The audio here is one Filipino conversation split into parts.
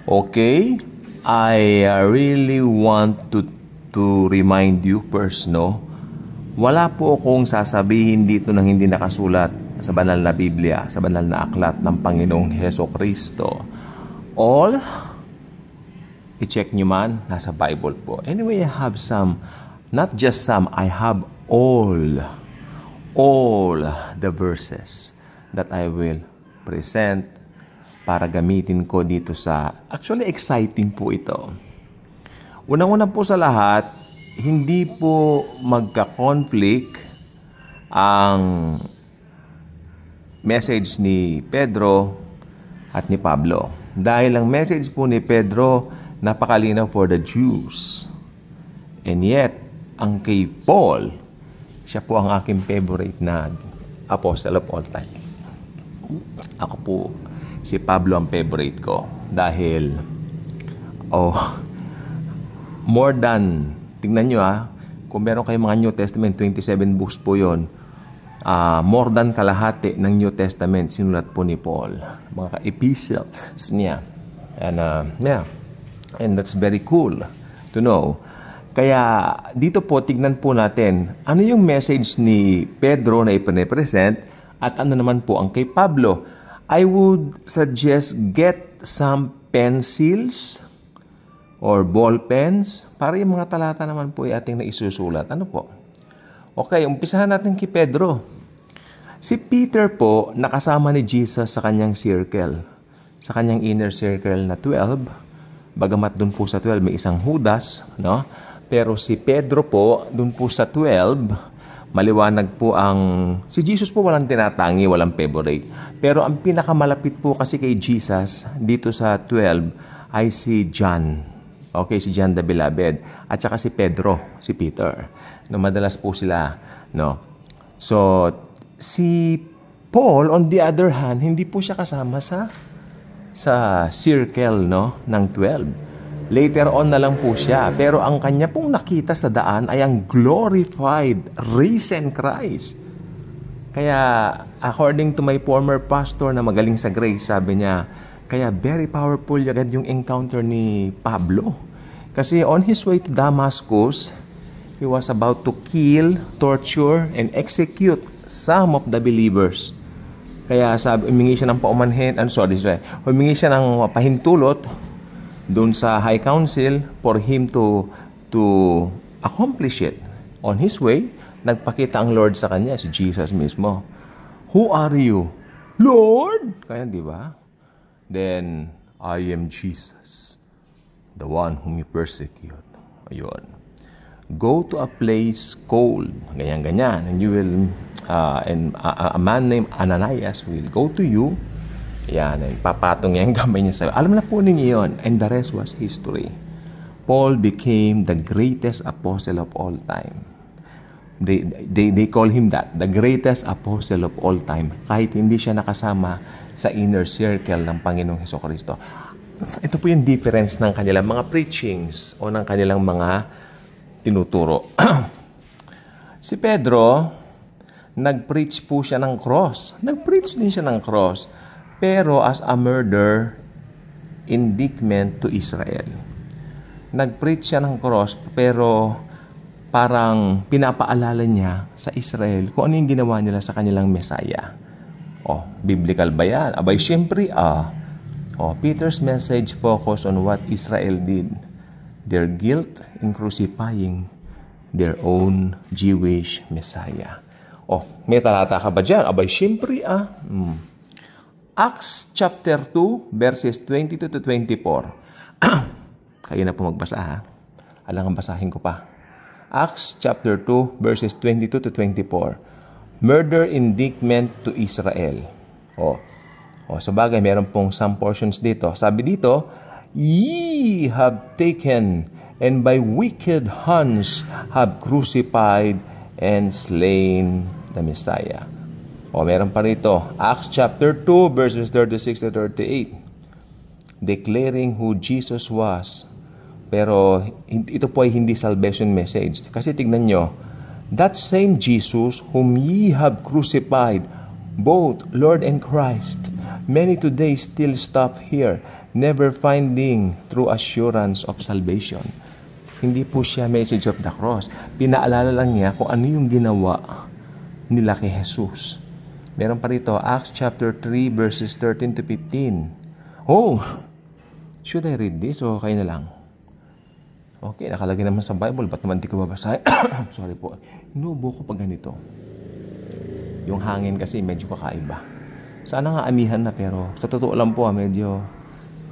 Okay, I really want to remind you first, no? Wala po akong sasabihin dito nang hindi nakasulat sa banal na Biblia, sa banal na aklat ng Panginoong Hesukristo. All, i-check nyo man, nasa Bible po. Anyway, I have some, not just some, I have all the verses that I will present para gamitin ko dito sa, actually exciting po ito. Unang-una po sa lahat, hindi po magka-conflict ang message ni Pedro at ni Pablo. Dahil ang message po ni Pedro, napakalinaw for the Jews. And yet, ang kay Paul, siya po ang aking favorite na apostle of all time. Ako po, si Pablo ang favorite ko dahil more than, tingnan nyo kung meron kayong mga New Testament, 27 books po yon, more than kalahati ng New Testament sinulat po ni Paul, mga epistles niya. And that's very cool to know. Kaya dito po tignan po natin ano yung message ni Pedro na ipinepresent at ano naman po ang kay Pablo. I would suggest get some pencils or ball pens para yung mga talata naman po ay ating naisusulat. Ano po? Okay, umpisahan natin kay Pedro. Si Peter po nakasama ni Jesus sa kanyang circle, sa kanyang inner circle na 12. Bagamat dun po sa 12 may isang Judas, no? Pero si Pedro po, dun po sa 12, maliwanag po si Jesus po walang tinatangi, walang favorite. Pero ang pinakamalapit po kasi kay Jesus dito sa 12 ay si John. Okay, si John the Beloved. At saka si Pedro, si Peter. No, madalas po sila, no? So, si Paul, on the other hand, hindi po siya kasama sa circle, no, ng 12. Later on na lang po siya. Pero ang kanya pong nakita sa daan ay ang glorified, risen Christ. Kaya, according to my former pastor na magaling sa grace, sabi niya, kaya very powerful agad yung encounter ni Pablo. Kasi on his way to Damascus, he was about to kill, torture, and execute some of the believers. Kaya humingi siya ng humingi siya ng pahintulot doon sa High Council for him to accomplish it. On his way, nagpakita ang Lord sa kanya, si Jesus mismo. Who are you? Lord! Kaya, di ba? Then, I am Jesus, the one whom you persecute. Ayun. Go to a place cold. Ganyan-ganyan. And you will, a man named Ananias will go to you. Yan, papatong yung gamay niya sa... Alam na po ninyo yun. And the rest was history. Paul became the greatest apostle of all time. They call him that, the greatest apostle of all time. Kahit hindi siya nakasama sa inner circle ng Panginoong Hesukristo. Ito po yung difference ng kanilang mga preachings o ng kanilang mga tinuturo. Si Pedro, nag-preach po siya ng cross. Nag-preach din siya ng cross. Pero as a murder indictment to Israel. Nag-preach siya ng cross, pero parang pinapaalala niya sa Israel kung ano yung ginawa nila sa kanilang Messiah. Biblical ba yan? Abay, syempre, Peter's message focused on what Israel did. Their guilt in crucifying their own Jewish Messiah. May talata ka ba dyan? Abay, syempre, Acts chapter 2, verses 22 to 24. Kayo na po magbasa, Alang ang basahin ko pa. Acts chapter 2, verses 22 to 24. Murder indictment to Israel. Sa bagay, meron pong some portions dito. Sabi dito, ye have taken and by wicked hands have crucified and slain the Messiah. Meron pa rito, Acts chapter 2, verses 36 to 38. Declaring who Jesus was. Pero ito po ay hindi salvation message. Kasi tignan nyo, that same Jesus whom ye have crucified, both Lord and Christ, many today still stop here never finding true assurance of salvation. Hindi po siya message of the cross. Pinaalala lang niya kung ano yung ginawa nila kay Jesus. Meron pa rito, Acts chapter 3 verses 13 to 15. Oh, should I read this o kayo na lang? Okay, nakalagay naman sa Bible. Ba't naman di ko babasahin? Sorry po. Inuubo ko pag ganito. Yung hangin kasi medyo kakaiba. Sana nga amihan na pero sa totoo lang po medyo,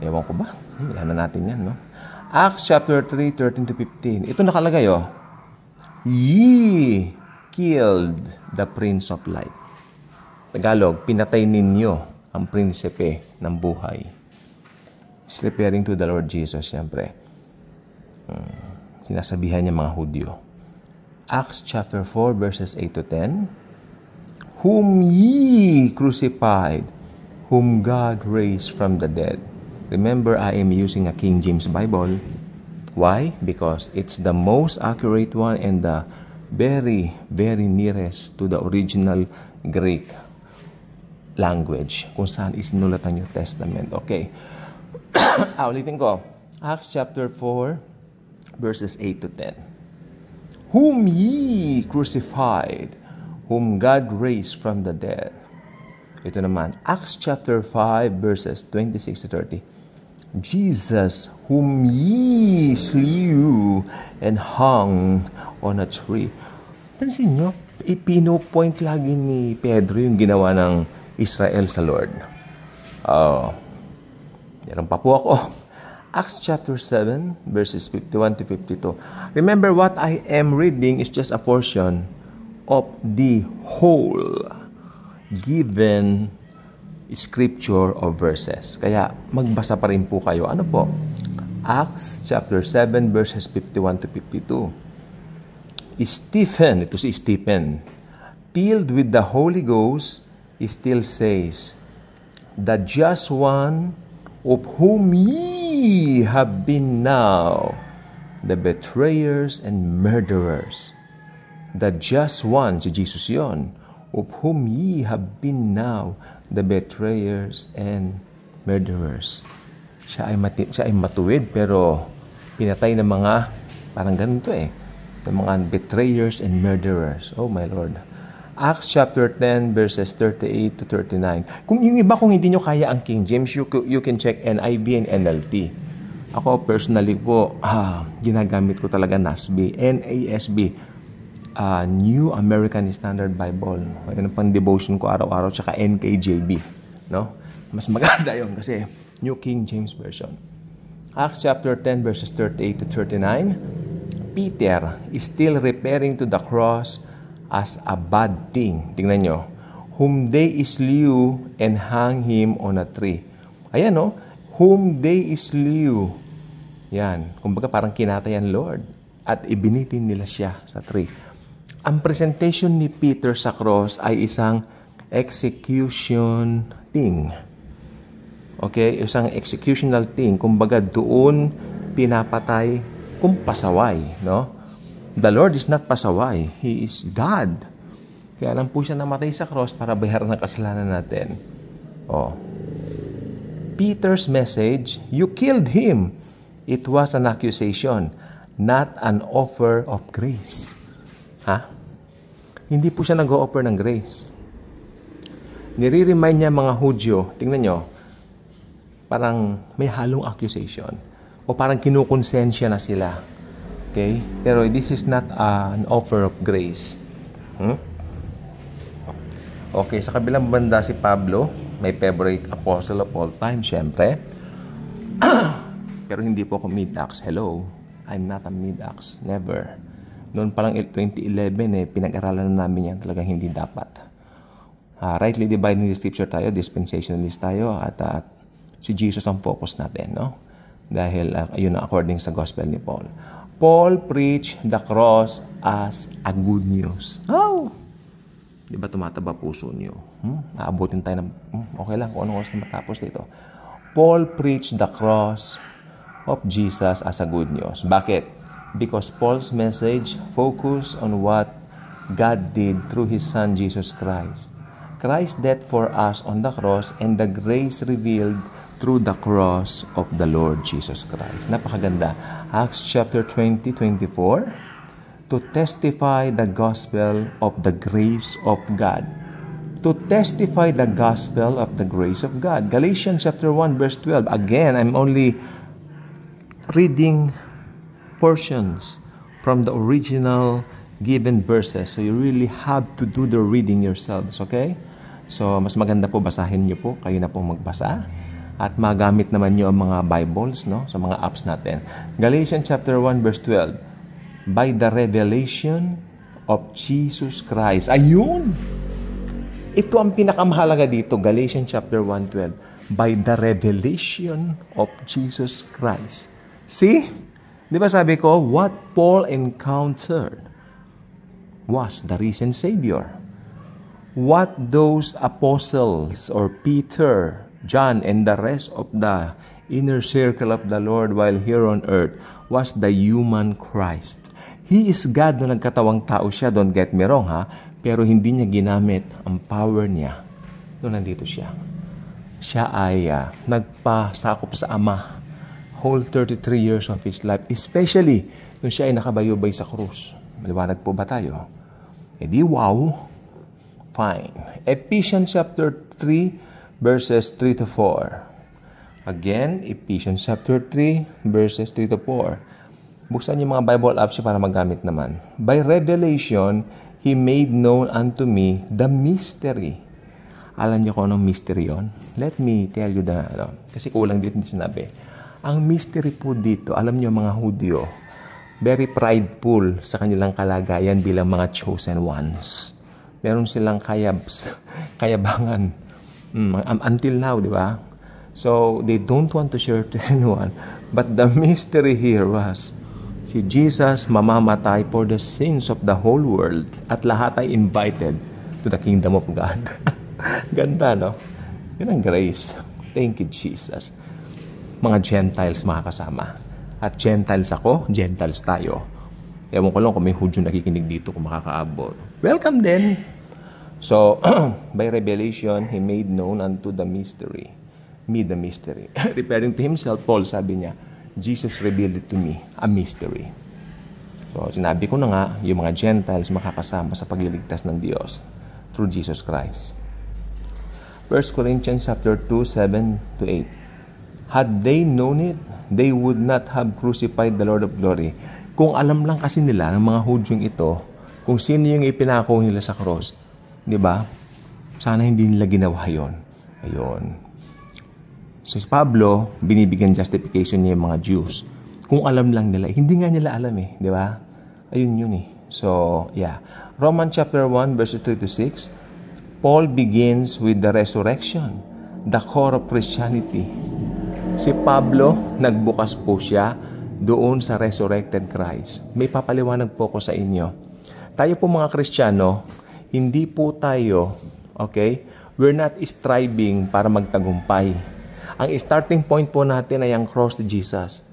ewan ko ba? Yan na natin yan, no? Acts chapter 3, 13 to 15. Ito nakalagay, oh. Ye killed the Prince of Light. Tagalog, pinatay ninyo ang prinsipe ng buhay. It's referring to the Lord Jesus, siyempre. Sinasabihan niya mga Hudyo. Acts chapter 4, verses 8 to 10. Whom ye crucified, whom God raised from the dead. Remember, I am using a King James Bible. Why? Because it's the most accurate one and the very, very nearest to the original Greek language kung saan isinulat ang New Testament. Okay. Ulitin ko. Acts chapter 4, verses 8 to 10. Whom ye crucified, whom God raised from the dead. Ito naman, Acts chapter 5, verses 26 to 30. Jesus, whom ye slew and hung on a tree. Pansin nyo, ipino-point lagi ni Pedro yung ginawa ng Israel sa Lord. Meron pa po ako. Acts chapter 7, verses 51 to 52. Remember, what I am reading is just a portion of the whole given scripture of verses. Kaya magbasa pa rin po kayo. Ano po? Acts chapter 7, verses 51 to 52. Stephen, ito si Stephen, filled with the Holy Ghost, he still says, the just one of whom ye have been now the betrayers and murderers. The just one, si Jesus yon, of whom ye have been now the betrayers and murderers. Siya ay matuwid pero pinatay ng mga, parang ganito ng mga betrayers and murderers. Oh my Lord. Acts chapter 10 verses 38 to 39. Kung yung iba, kung hindi nyo kaya ang King James, you can check NIV and NLT. Ako personally po, ginagamit ko talaga NASB, NASB, New American Standard Bible. Yan ang pang-devotion ko araw-araw, tsaka NKJV. No? Mas maganda yun kasi New King James Version. Acts chapter 10 verses 38 to 39. Peter is still referring to the cross as a bad thing. Tingnan nyo. Whom they slew and hung him on a tree. Ayan, no? Whom they slew. Yan. Kumbaga parang kinatayan, Lord. At ibinitin nila siya sa tree. Ang presentation ni Peter sa cross ay isang execution thing. Okay? Isang executional thing. Kumbaga doon pinapatay kung pasaway, no? The Lord is not pasaway. He is God. Kaya lang po siya namatay sa cross para bayaran ng kasalanan natin. Peter's message, you killed him. It was an accusation, not an offer of grace. Hindi po siya nag-o-offer ng grace. Nire-remind niya mga Hudyo, tingnan nyo, parang may halong accusation. O parang kinukonsensya na sila. Okay? Pero this is not an offer of grace. Okay, sa kabilang banda si Pablo, may favorite apostle of all time, syempre. Pero hindi po ako mid-acts. Hello, I'm not a mid-acts. Never. Noon pa lang 2011, pinag-aralan na namin yan. Talagang hindi dapat. Rightly dividing the scripture tayo, dispensationalist tayo, at si Jesus ang focus natin, no? Dahil ayun ang according sa gospel ni Paul. Paul preached the cross as a good news. Di ba tumataba puso niyo? Naabutin tayo ng, okay lang, kung anong oras na matapos dito. Paul preached the cross of Jesus as a good news. Bakit? Because Paul's message focused on what God did through His Son, Jesus Christ. Christ's death for us on the cross and the grace revealed through the cross of the Lord Jesus Christ. Napakaganda. Acts chapter 20:24, to testify the gospel of the grace of God. To testify the gospel of the grace of God. Galatians chapter 1 verse 12. Again, I'm only reading portions from the original given verses. So you really have to do the reading yourselves, okay? So mas maganda po basahin niyo po, kayo na po magbasa. At magamit naman niyo ang mga Bibles, no, sa mga apps natin. Galatians chapter 1 verse 12. By the revelation of Jesus Christ. Ayun! Ito ang pinakamahalaga dito, Galatians chapter 1:12. By the revelation of Jesus Christ. See? Di ba sabi ko, what Paul encountered was the risen Savior. What those apostles or Peter, John, and the rest of the inner circle of the Lord while here on earth was the human Christ. He is God na nagkatawang tao siya, don't get me wrong ha, pero hindi niya ginamit ang power niya nung nandito siya. Siya ay nagpasakop sa Ama whole 33 years of His life, especially nung siya ay nakabayubay sa krus. Maliwanag po ba tayo? E di wow! Fine. Ephesians chapter 3 verses 3 to 4. Again, Ephesians chapter 3 verses 3 to 4. Buksan niyo mga Bible apps para magamit naman. By revelation, He made known unto me the mystery. Alam niyo kung anong mystery yon? Let me tell you kasi kulang dito sinabi. Ang mystery po dito, alam niyo mga Hudyo, very prideful sa kanilang kalagayan bilang mga chosen ones. Meron silang kayabangan. Until now, di ba? So, they don't want to share to anyone. But the mystery here was, si Jesus mamamatay for the sins of the whole world at lahat ay invited to the kingdom of God. Ganda, no? Yun ang grace. Thank you, Jesus. Mga Gentiles makakasama. At Gentiles ako, Gentiles tayo. Ewan ko lang kung may Hudyo nakikinig dito kung makakaabot. Welcome then! So, by revelation, He made known unto the mystery. Me the mystery. Referring to Himself, Paul sabi niya, Jesus revealed it to me, a mystery. So, sinabi ko na nga, yung mga Gentiles makakasama sa pagliligtas ng Diyos through Jesus Christ. 1 Corinthians chapter 2, 7 to 8. Had they known it, they would not have crucified the Lord of glory. Kung alam lang kasi nila ng mga Hudyong ito, kung sino yung ipinako nila sa cross, di ba? Sana hindi nila ginawa yon. Ayun. So, si Pablo, binibigyan justification niya yung mga Jews. Kung alam lang nila, hindi nga nila alam eh, di ba? Ayun yun eh. So, yeah. Romans chapter 1, verses 3 to 6, Paul begins with the resurrection, the core of Christianity. Si Pablo, nagbukas po siya doon sa resurrected Christ. May papaliwanag po ko sa inyo. Tayo po mga Kristiyano, hindi po tayo, okay? We're not striving para magtagumpay. Ang starting point po natin ay ang cross to Jesus.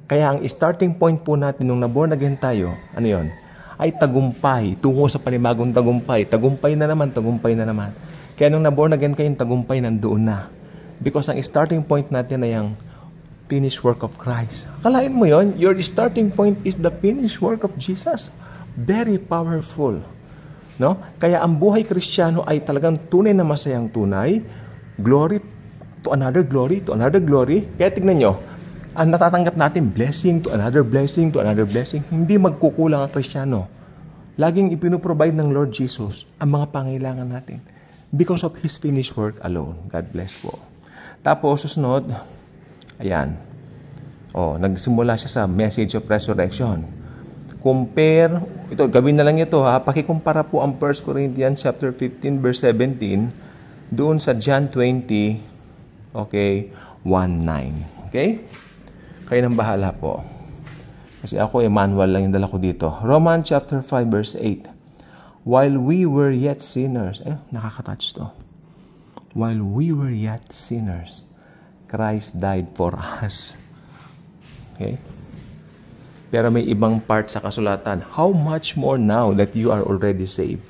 Kaya ang starting point po natin nung naborn again tayo, ano yon? Ay tagumpay, tungo sa panibagong tagumpay. Tagumpay na naman, tagumpay na naman. Kaya nung naborn again kayo, tagumpay nandoon na. Because ang starting point natin ay ang finished work of Christ. Kalain mo yon, your starting point is the finished work of Jesus. Very powerful. No? Kaya ang buhay Kristiyano ay talagang tunay na masayang tunay. Glory to another glory, to another glory. Kaya tignan nyo, ang natatanggap natin, blessing to another blessing, to another blessing. Hindi magkukulang ang Kristiyano. Laging ipinoprovide ng Lord Jesus ang mga pangailangan natin. Because of His finished work alone. God bless po. Tapos, susunod, ayan. Nagsimula siya sa message of resurrection. Compare, ito, gawin na lang ito ha, pakikumpara po ang 1 Corinthians chapter 15 verse 17 doon sa John 20, okay, 1:9. Okay? Kayo nang bahala po. Kasi ako, manual lang yung dala ko dito. Romans chapter 5 verse 8. While we were yet sinners, nakaka-touch to. While we were yet sinners, Christ died for us. Okay? Pero may ibang part sa kasulatan. How much more now that you are already saved?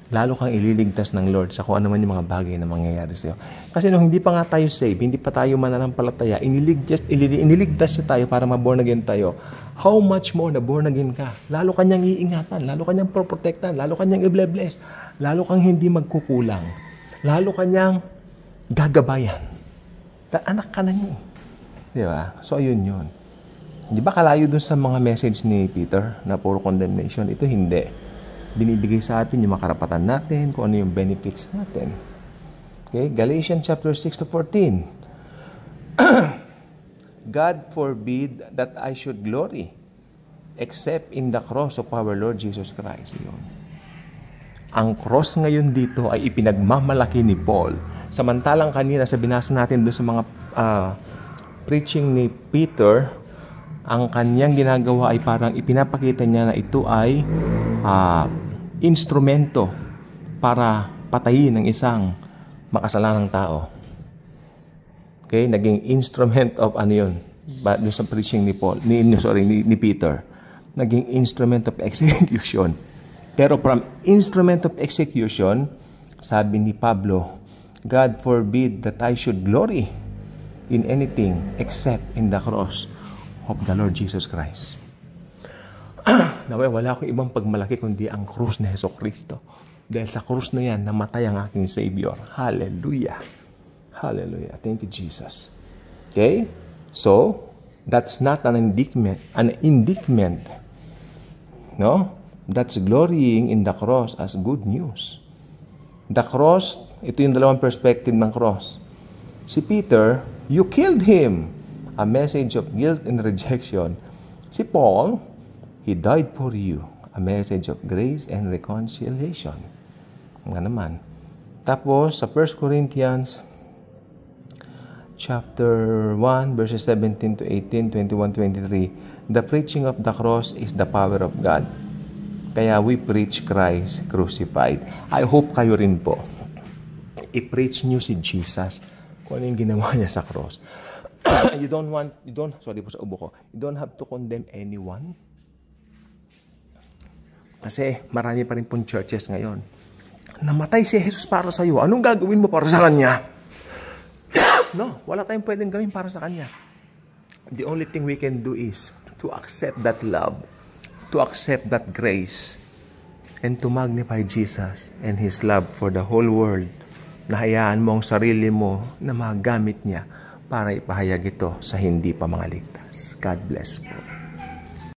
lalo kang ililigtas ng Lord sa kung ano man yung mga bagay na mangyayari sa'yo. Kasi nung hindi pa nga tayo save, hindi pa tayo mananampalataya, iniligtas siya tayo para ma-born again tayo. How much more na born again ka? Lalo kanyang iingatan, lalo kanyang proprotektan, lalo kanyang i-bless, lalo kang hindi magkukulang, lalo kanyang gagabayan. Anak ka na niyo. Di ba? So, ayun yun. Di ba kalayo dun sa mga message ni Peter na puro condemnation? Ito hindi. Binibigay sa atin yung makarapatan natin, kung ano yung benefits natin. Okay? Galatians chapter 6 to 14. God forbid that I should glory except in the cross of our Lord Jesus Christ. Yun. Ang cross ngayon dito ay ipinagmamalaki ni Paul. Samantalang kanina sa binasa natin doon sa mga preaching ni Peter, ang kanyang ginagawa ay parang ipinapakita niya na ito ay instrumento para patayin ng isang makasalanang tao. Okay? Naging instrument of ano yun? Doon sa preaching ni Peter. Naging instrument of execution. Pero from instrument of execution, sabi ni Pablo, God forbid that I should glory in anything except in the cross of the Lord Jesus Christ. Naway, wala akong ibang pagmalaki kundi ang krus ni Jesucristo. Dahil sa krus na yan, namatay ang aking Savior. Hallelujah. Hallelujah. Thank you, Jesus. Okay? So, that's not an indictment. No? That's glorying in the cross as good news. The cross, ito yung dalawang perspective ng cross. Si Peter, you killed him. A message of guilt and rejection. Si Paul, he died for you. A message of grace and reconciliation. Nga naman. Tapos, sa 1 Corinthians chapter 1, verses 17 to 18, 21, 23, the preaching of the cross is the power of God. Kaya we preach Christ crucified. I hope kayo rin po. I-preach nyo si Jesus kung ano yung ginawa niya sa cross. You don't have to condemn anyone. Kasi marami pa rin pong churches ngayon. Namatay si Jesus para sa iyo. Anong gagawin mo para sa Kanya? No, wala tayong pwedeng gawin para sa Kanya. The only thing we can do is to accept that love, to accept that grace, and to magnify Jesus and His love for the whole world. Nahayaan mo ang sarili mo na magamit niya para ipahayag ito sa hindi pa mga ligtas. God bless po.